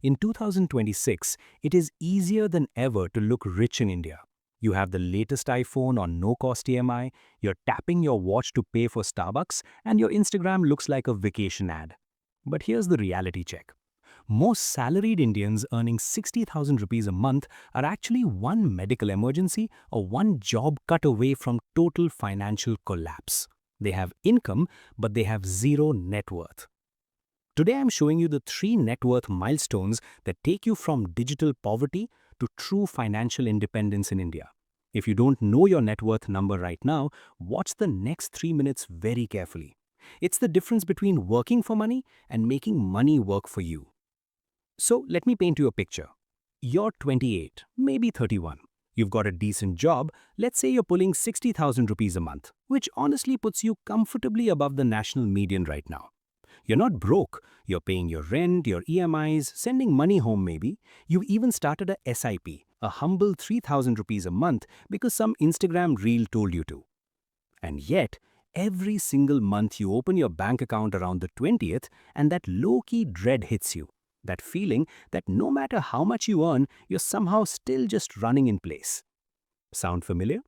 In 2026, it is easier than ever to look rich in India. You have the latest iPhone on no-cost EMI, you're tapping your watch to pay for Starbucks, and your Instagram looks like a vacation ad. But here's the reality check. Most salaried Indians earning 60,000 rupees a month are actually one medical emergency or one job cut away from total financial collapse. They have income, but they have zero net worth. Today I'm showing you the 3 net worth milestones that take you from digital poverty to true financial independence in India. If you don't know your net worth number right now, watch the next 3 minutes very carefully. It's the difference between working for money and making money work for you. So let me paint you a picture. You're 28, maybe 31. You've got a decent job. Let's say you're pulling 60,000 rupees a month, which honestly puts you comfortably above the national median right now. You're not broke. You're paying your rent, your EMIs, sending money home maybe. You've even started a SIP, a humble 3,000 rupees a month because some Instagram reel told you to. And yet, every single month you open your bank account around the 20th and that low-key dread hits you. That feeling that no matter how much you earn, you're somehow still just running in place. Sound familiar?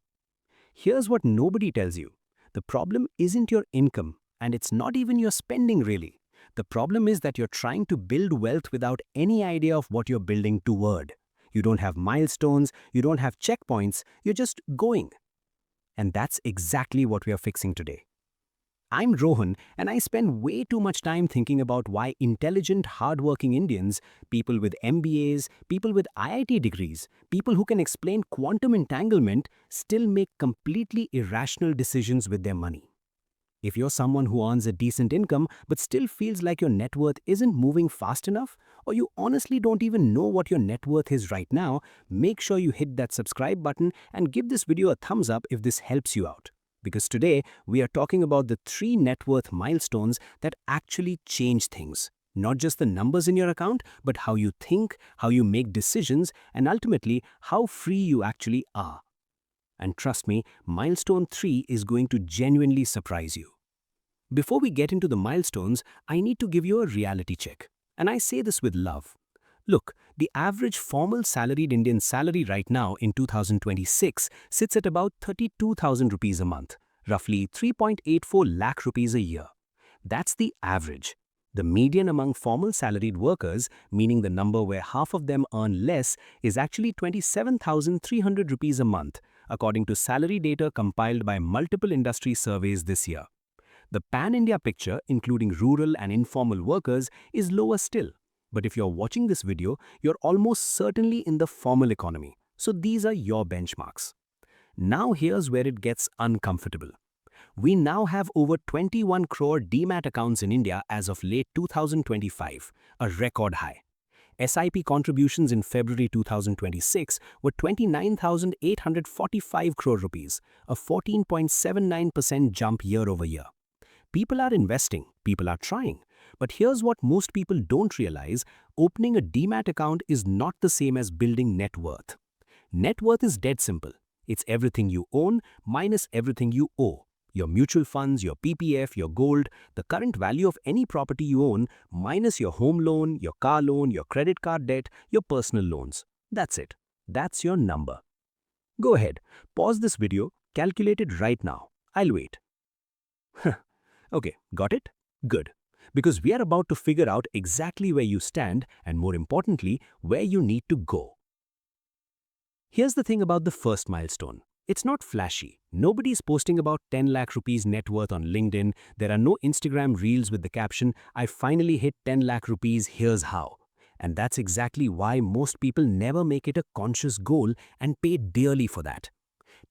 Here's what nobody tells you. The problem isn't your income, and it's not even your spending really. The problem is that you're trying to build wealth without any idea of what you're building toward. You don't have milestones, you don't have checkpoints, you're just going. And that's exactly what we are fixing today. I'm Rohan, and I spend way too much time thinking about why intelligent, hardworking Indians, people with MBAs, people with IIT degrees, people who can explain quantum entanglement, still make completely irrational decisions with their money. If you're someone who earns a decent income but still feels like your net worth isn't moving fast enough, or you honestly don't even know what your net worth is right now, make sure you hit that subscribe button and give this video a thumbs up if this helps you out. Because today, we are talking about the 3 net worth milestones that actually change things. Not just the numbers in your account, but how you think, how you make decisions, and ultimately, how free you actually are. And trust me, milestone 3 is going to genuinely surprise you. Before we get into the milestones, I need to give you a reality check. And I say this with love. Look, the average formal salaried Indian salary right now in 2026 sits at about 32,000 rupees a month, roughly 3.84 lakh rupees a year. That's the average. The median among formal salaried workers, meaning the number where half of them earn less, is actually 27,300 rupees a month, according to salary data compiled by multiple industry surveys this year. The pan-India picture, including rural and informal workers, is lower still. But if you're watching this video, you're almost certainly in the formal economy. So these are your benchmarks. Now here's where it gets uncomfortable. We now have over 21 crore demat accounts in India as of late 2025, a record high. SIP contributions in February 2026 were 29,845 crore rupees, a 14.79% jump year over year. People are investing, people are trying. But here's what most people don't realize: opening a demat account is not the same as building net worth. Net worth is dead simple. It's everything you own minus everything you owe. Your mutual funds, your PPF, your gold, the current value of any property you own minus your home loan, your car loan, your credit card debt, your personal loans. That's it. That's your number. Go ahead, pause this video, calculate it right now. I'll wait. Okay, got it? Good. Because we are about to figure out exactly where you stand and, more importantly, where you need to go. Here's the thing about the first milestone. It's not flashy. Nobody's posting about 10 lakh rupees net worth on LinkedIn. There are no Instagram reels with the caption, "I finally hit 10 lakh rupees, here's how." And that's exactly why most people never make it a conscious goal and pay dearly for that.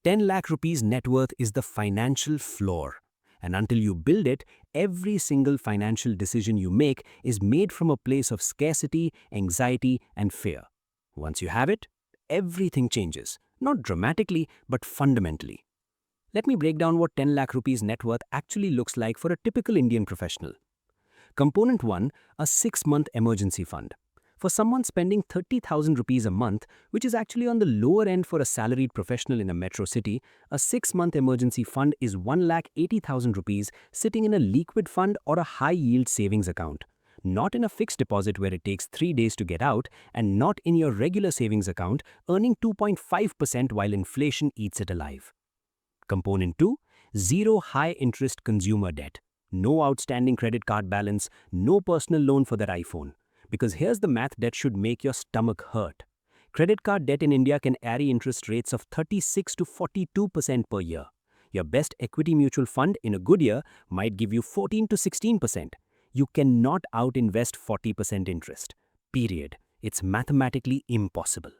10 lakh rupees net worth is the financial floor. And until you build it, every single financial decision you make is made from a place of scarcity, anxiety, and fear. Once you have it, everything changes. Not dramatically, but fundamentally. Let me break down what 10 lakh rupees net worth actually looks like for a typical Indian professional. Component 1, a 6-month emergency fund. For someone spending 30,000 rupees a month, which is actually on the lower end for a salaried professional in a metro city, a 6-month emergency fund is 1,80,000 rupees sitting in a liquid fund or a high-yield savings account. Not in a fixed deposit where it takes 3 days to get out, and not in your regular savings account earning 2.5% while inflation eats it alive. Component 2, zero high-interest consumer debt. No outstanding credit card balance, no personal loan for that iPhone. Because here's the math that should make your stomach hurt. Credit card debt in India can carry interest rates of 36 to 42% per year. Your best equity mutual fund in a good year might give you 14 to 16%. You cannot out-invest 40% interest. Period. It's mathematically impossible.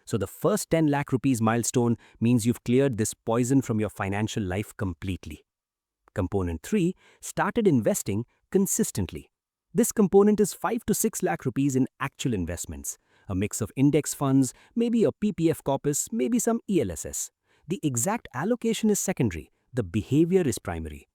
So the first 10 lakh rupees milestone means you've cleared this poison from your financial life completely. Component 3, started investing consistently. This component is 5 to 6 lakh rupees in actual investments, a mix of index funds, maybe a PPF corpus, maybe some ELSS. The exact allocation is secondary, the behavior is primary.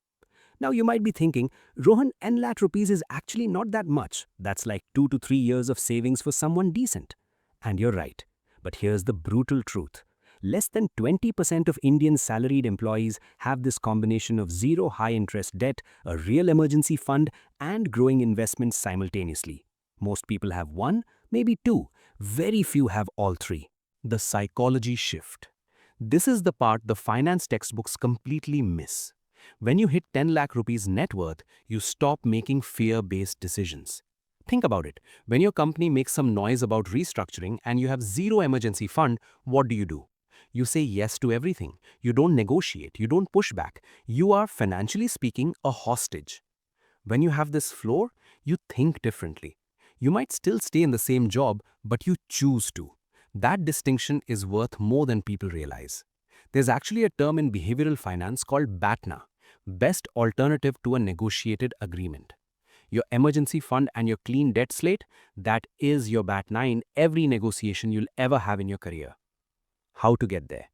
Now you might be thinking, Rohan, 10 lakh rupees is actually not that much. That's like 2 to 3 years of savings for someone decent. And you're right. But here's the brutal truth. Less than 20% of Indian salaried employees have this combination of zero high-interest debt, a real emergency fund, and growing investments simultaneously. Most people have one, maybe two. Very few have all three. The psychology shift. This is the part the finance textbooks completely miss. When you hit 10 lakh rupees net worth, you stop making fear-based decisions. Think about it. When your company makes some noise about restructuring and you have zero emergency fund, what do? You say yes to everything. You don't negotiate. You don't push back. You are, financially speaking, a hostage. When you have this floor, you think differently. You might still stay in the same job, but you choose to. That distinction is worth more than people realize. There's actually a term in behavioral finance called BATNA, Best Alternative to a Negotiated Agreement. Your emergency fund and your clean debt slate, that is your BATNA in every negotiation you'll ever have in your career. How to get there?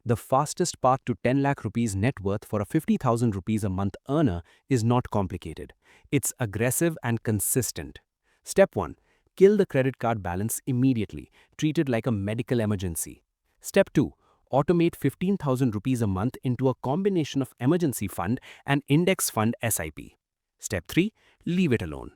The fastest path to 10 lakh rupees net worth for a 50,000 rupees a month earner is not complicated. It's aggressive and consistent. Step 1. Kill the credit card balance immediately. Treat it like a medical emergency. Step 2. Automate 15,000 rupees a month into a combination of emergency fund and index fund SIP. Step 3. Leave it alone.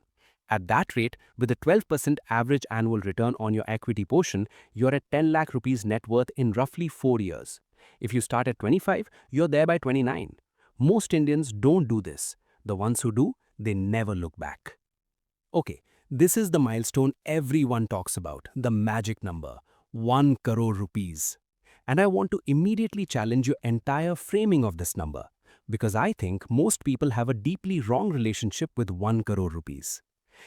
At that rate, with a 12% average annual return on your equity portion, you're at 10 lakh rupees net worth in roughly 4 years. If you start at 25, you're there by 29. Most Indians don't do this. The ones who do, they never look back. Okay, this is the milestone everyone talks about, the magic number, 1 crore rupees. And I want to immediately challenge your entire framing of this number, because I think most people have a deeply wrong relationship with 1 crore rupees.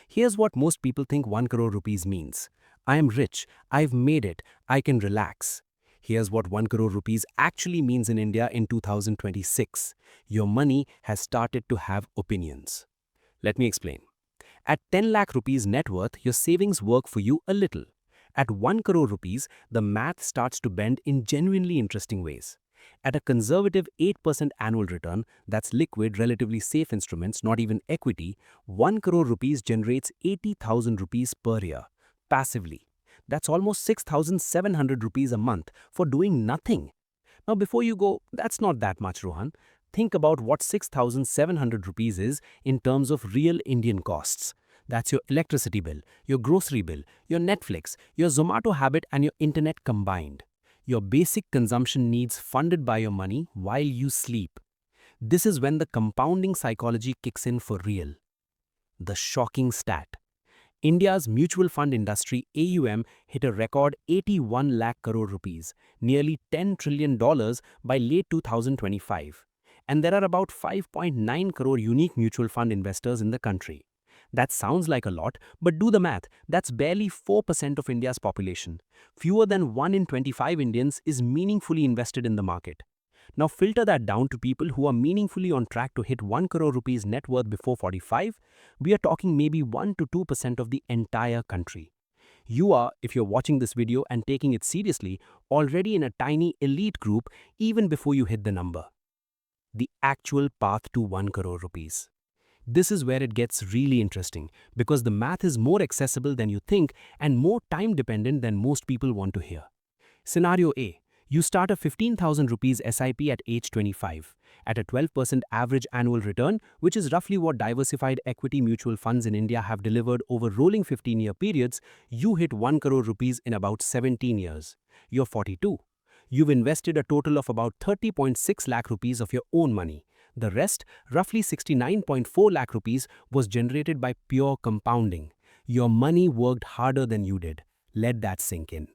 Here's what most people think 1 crore rupees means. I am rich, I've made it, I can relax. Here's what 1 crore rupees actually means in India in 2026. Your money has started to have opinions. Let me explain. At 10 lakh rupees net worth, your savings work for you a little. At 1 crore rupees, the math starts to bend in genuinely interesting ways. At a conservative 8% annual return, that's liquid, relatively safe instruments, not even equity, 1 crore rupees generates 80,000 rupees per year, passively. That's almost 6,700 rupees a month for doing nothing. Now before you go, that's not that much, Rohan. Think about what 6,700 rupees is in terms of real Indian costs. That's your electricity bill, your grocery bill, your Netflix, your Zomato habit and your internet combined. Your basic consumption needs funded by your money while you sleep. This is when the compounding psychology kicks in for real. The shocking stat. India's mutual fund industry AUM hit a record 81 lakh crore rupees, nearly $10 trillion by late 2025. And there are about 5.9 crore unique mutual fund investors in the country. That sounds like a lot, but do the math. That's barely 4% of India's population. Fewer than 1 in 25 Indians is meaningfully invested in the market. Now filter that down to people who are meaningfully on track to hit 1 crore rupees net worth before 45. We are talking maybe 1 to 2% of the entire country. You are, if you're watching this video and taking it seriously, already in a tiny elite group even before you hit the number. The actual path to 1 crore rupees. This is where it gets really interesting because the math is more accessible than you think and more time dependent than most people want to hear. Scenario A. You start a 15,000 rupees SIP at age 25. At a 12% average annual return, which is roughly what diversified equity mutual funds in India have delivered over rolling 15-year periods, you hit 1 crore rupees in about 17 years. You're 42. You've invested a total of about 30.6 lakh rupees of your own money. The rest, roughly 69.4 lakh rupees, was generated by pure compounding. Your money worked harder than you did. Let that sink in.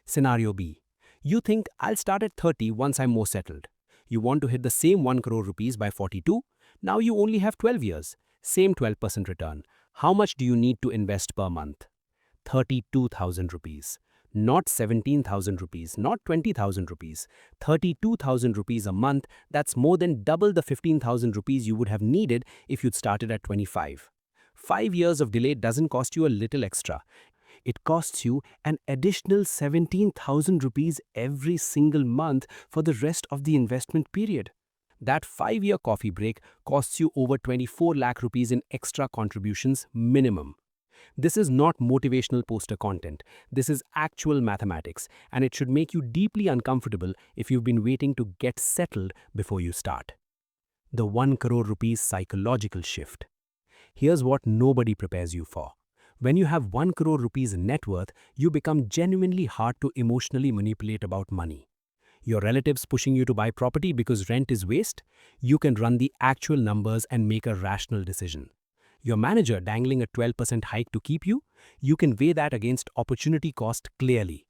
Scenario B. You think I'll start at 30 once I'm more settled. You want to hit the same 1 crore rupees by 42. Now you only have 12 years. Same 12% return. How much do you need to invest per month? 32,000 rupees. Not 17,000 rupees, not 20,000 rupees. 32,000 rupees a month, that's more than double the 15,000 rupees you would have needed if you'd started at 25. 5 years of delay doesn't cost you a little extra. It costs you an additional 17,000 rupees every single month for the rest of the investment period. That 5-year coffee break costs you over 24 lakh rupees in extra contributions minimum. This is not motivational poster content. This is actual mathematics, and it should make you deeply uncomfortable if you've been waiting to get settled before you start. The 1 crore rupees psychological shift. Here's what nobody prepares you for. When you have 1 crore rupees net worth, you become genuinely hard to emotionally manipulate about money. Your relatives pushing you to buy property because rent is waste? You can run the actual numbers and make a rational decision. Your manager dangling a 12% hike to keep you? You can weigh that against opportunity cost clearly.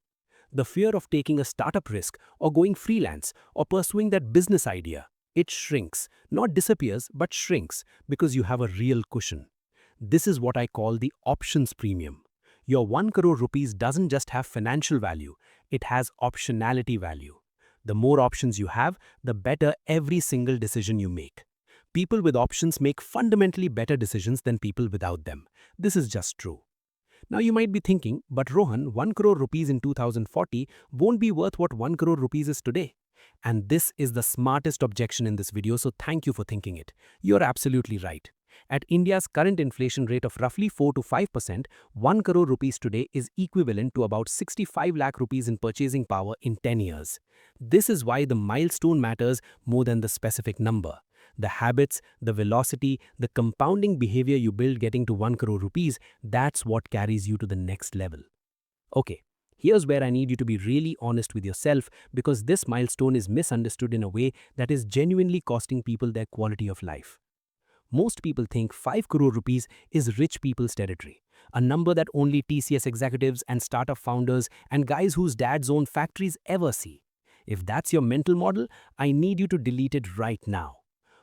The fear of taking a startup risk or going freelance or pursuing that business idea, it shrinks, not disappears, but shrinks because you have a real cushion. This is what I call the options premium. Your 1 crore rupees doesn't just have financial value, it has optionality value. The more options you have, the better every single decision you make. People with options make fundamentally better decisions than people without them. This is just true. Now you might be thinking, but Rohan, 1 crore rupees in 2040 won't be worth what 1 crore rupees is today. And this is the smartest objection in this video, so thank you for thinking it. You're absolutely right. At India's current inflation rate of roughly 4 to 5%, 1 crore rupees today is equivalent to about 65 lakh rupees in purchasing power in 10 years. This is why the milestone matters more than the specific number. The habits, the velocity, the compounding behavior you build getting to 1 crore rupees, that's what carries you to the next level. Okay, here's where I need you to be really honest with yourself because this milestone is misunderstood in a way that is genuinely costing people their quality of life. Most people think 5 crore rupees is rich people's territory, a number that only TCS executives and startup founders and guys whose dads own factories ever see. If that's your mental model, I need you to delete it right now.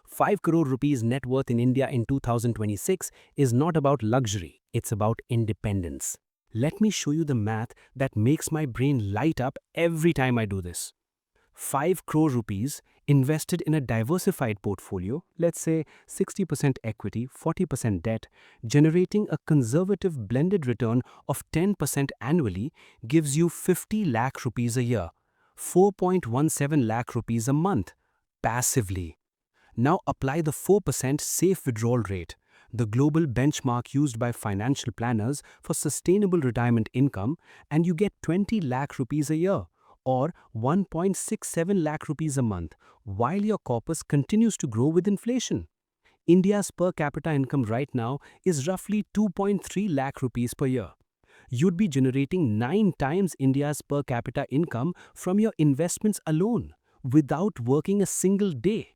5 crore rupees net worth in India in 2026 is not about luxury, it's about independence. Let me show you the math that makes my brain light up every time I do this. 5 crore rupees invested in a diversified portfolio, let's say 60% equity, 40% debt, generating a conservative blended return of 10% annually gives you 50 lakh rupees a year, 4.17 lakh rupees a month, passively. Now apply the 4% safe withdrawal rate, the global benchmark used by financial planners for sustainable retirement income, and you get 20 lakh rupees a year, or 1.67 lakh rupees a month, while your corpus continues to grow with inflation. India's per capita income right now is roughly 2.3 lakh rupees per year. You'd be generating 9 times India's per capita income from your investments alone, without working a single day.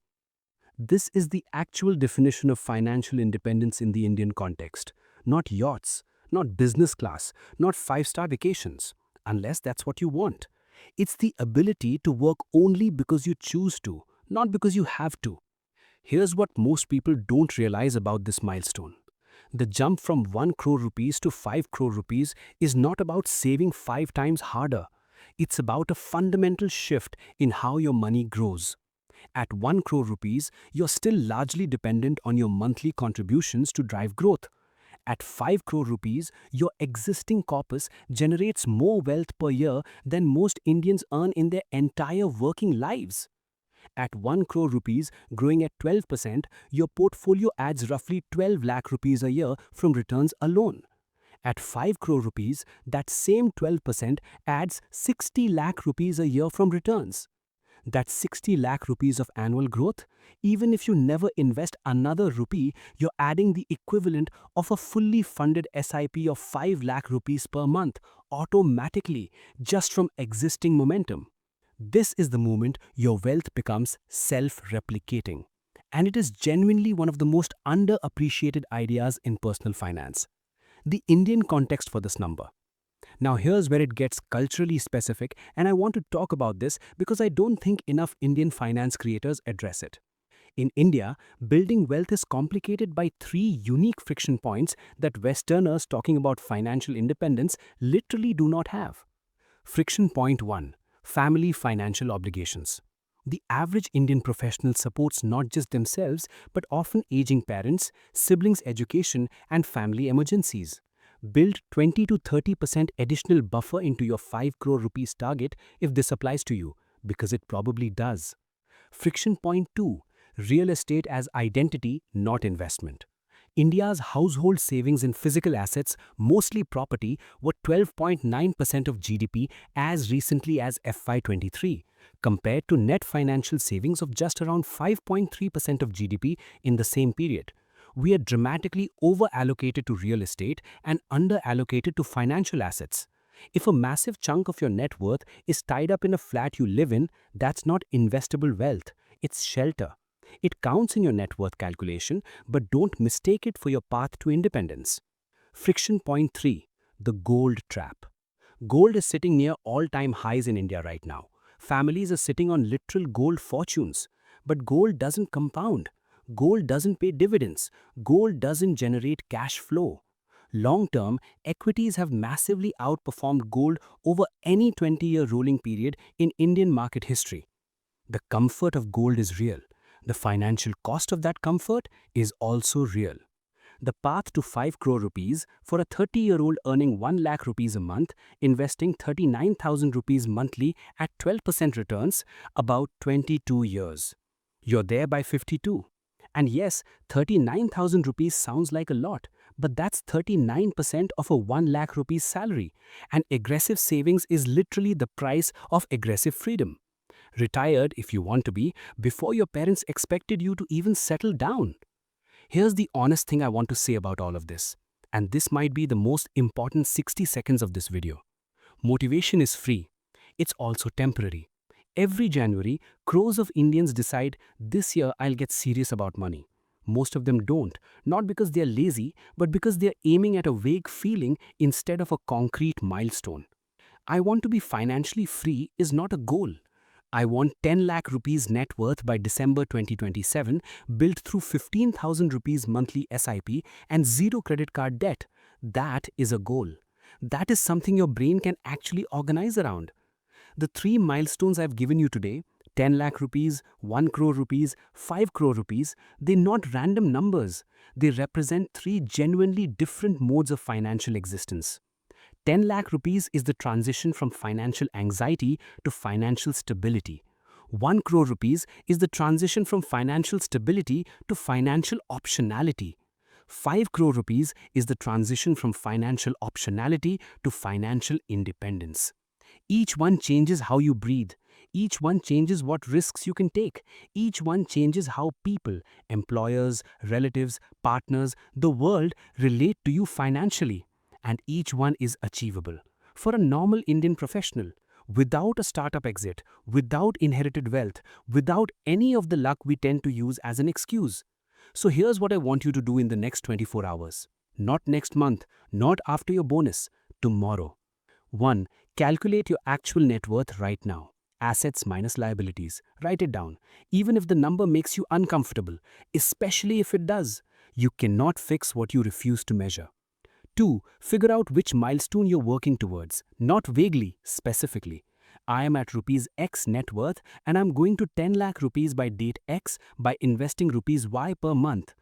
This is the actual definition of financial independence in the Indian context. Not yachts, not business class, not 5-star vacations, unless that's what you want. It's the ability to work only because you choose to, not because you have to. Here's what most people don't realize about this milestone. The jump from 1 crore rupees to 5 crore rupees is not about saving 5 times harder. It's about a fundamental shift in how your money grows. At 1 crore rupees, you're still largely dependent on your monthly contributions to drive growth. At 5 crore rupees, your existing corpus generates more wealth per year than most Indians earn in their entire working lives. At 1 crore rupees, growing at 12%, your portfolio adds roughly 12 lakh rupees a year from returns alone. At 5 crore rupees, that same 12% adds 60 lakh rupees a year from returns. That's 60 lakh rupees of annual growth. Even if you never invest another rupee, you're adding the equivalent of a fully funded SIP of 5 lakh rupees per month automatically just from existing momentum. This is the moment your wealth becomes self-replicating. And it is genuinely one of the most underappreciated ideas in personal finance. The Indian context for this number. Now, here's where it gets culturally specific, and I want to talk about this because I don't think enough Indian finance creators address it. In India, building wealth is complicated by three unique friction points that Westerners talking about financial independence literally do not have. Friction point 1: family financial obligations. The average Indian professional supports not just themselves, but often aging parents, siblings' education, and family emergencies. Build 20 to 30% additional buffer into your 5 crore rupees target if this applies to you, because it probably does. Friction point 2: real estate as identity, not investment. India's household savings in physical assets, mostly property, were 12.9% of GDP as recently as FY23, compared to net financial savings of just around 5.3% of GDP in the same period. We are dramatically over-allocated to real estate and under-allocated to financial assets. If a massive chunk of your net worth is tied up in a flat you live in, that's not investable wealth, it's shelter. It counts in your net worth calculation, but don't mistake it for your path to independence. Friction point 3: the gold trap. Gold is sitting near all-time highs in India right now. Families are sitting on literal gold fortunes. But gold doesn't compound. Gold doesn't pay dividends. Gold doesn't generate cash flow. Long-term, equities have massively outperformed gold over any 20-year rolling period in Indian market history. The comfort of gold is real. The financial cost of that comfort is also real. The path to 5 crore rupees for a 30-year-old earning 1 lakh rupees a month, investing 39,000 rupees monthly at 12% returns, about 22 years. You're there by 52. And yes, 39,000 rupees sounds like a lot, but that's 39% of a 1 lakh rupees salary. And aggressive savings is literally the price of aggressive freedom. Retired, if you want to be, before your parents expected you to even settle down. Here's the honest thing I want to say about all of this. And this might be the most important 60 seconds of this video. Motivation is free. It's also temporary. Every January, crores of Indians decide, this year I'll get serious about money. Most of them don't, not because they're lazy, but because they're aiming at a vague feeling instead of a concrete milestone. I want to be financially free is not a goal. I want 10 lakh rupees net worth by December 2027, built through 15,000 rupees monthly SIP and zero credit card debt. That is a goal. That is something your brain can actually organize around. The three milestones I've given you today, 10 lakh rupees, 1 crore rupees, 5 crore rupees, they're not random numbers. They represent three genuinely different modes of financial existence. 10 lakh rupees is the transition from financial anxiety to financial stability. 1 crore rupees is the transition from financial stability to financial optionality. 5 crore rupees is the transition from financial optionality to financial independence. Each one changes how you breathe. Each one changes what risks you can take. Each one changes how people, employers, relatives, partners, the world relate to you financially. And each one is achievable. For a normal Indian professional, without a startup exit, without inherited wealth, without any of the luck we tend to use as an excuse. So here's what I want you to do in the next 24 hours. Not next month, not after your bonus, tomorrow. 1. Calculate your actual net worth right now. Assets minus liabilities. Write it down. Even if the number makes you uncomfortable, especially if it does, you cannot fix what you refuse to measure. 2. Figure out which milestone you're working towards, not vaguely, specifically. I am at rupees X net worth and I'm going to 10 lakh rupees by date X by investing rupees Y per month.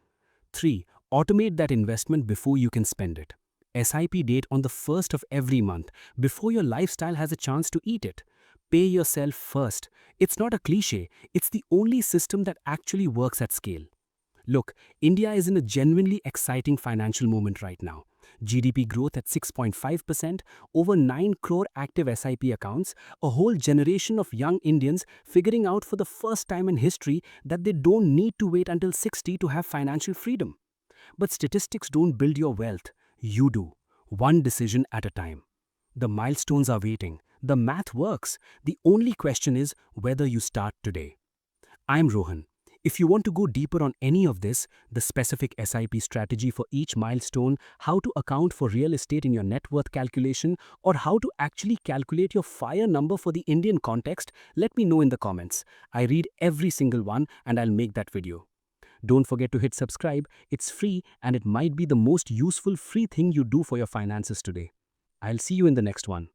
3. Automate that investment before you can spend it. SIP date on the 1st of every month, before your lifestyle has a chance to eat it. Pay yourself first. It's not a cliche, it's the only system that actually works at scale. Look, India is in a genuinely exciting financial moment right now. GDP growth at 6.5%, over 9 crore active SIP accounts, a whole generation of young Indians figuring out for the first time in history that they don't need to wait until 60 to have financial freedom. But statistics don't build your wealth. You do. One decision at a time. The milestones are waiting. The math works. The only question is whether you start today. I'm Rohan. If you want to go deeper on any of this, the specific SIP strategy for each milestone, how to account for real estate in your net worth calculation, or how to actually calculate your FIRE number for the Indian context, let me know in the comments. I read every single one and I'll make that video. Don't forget to hit subscribe. It's free and it might be the most useful free thing you do for your finances today. I'll see you in the next one.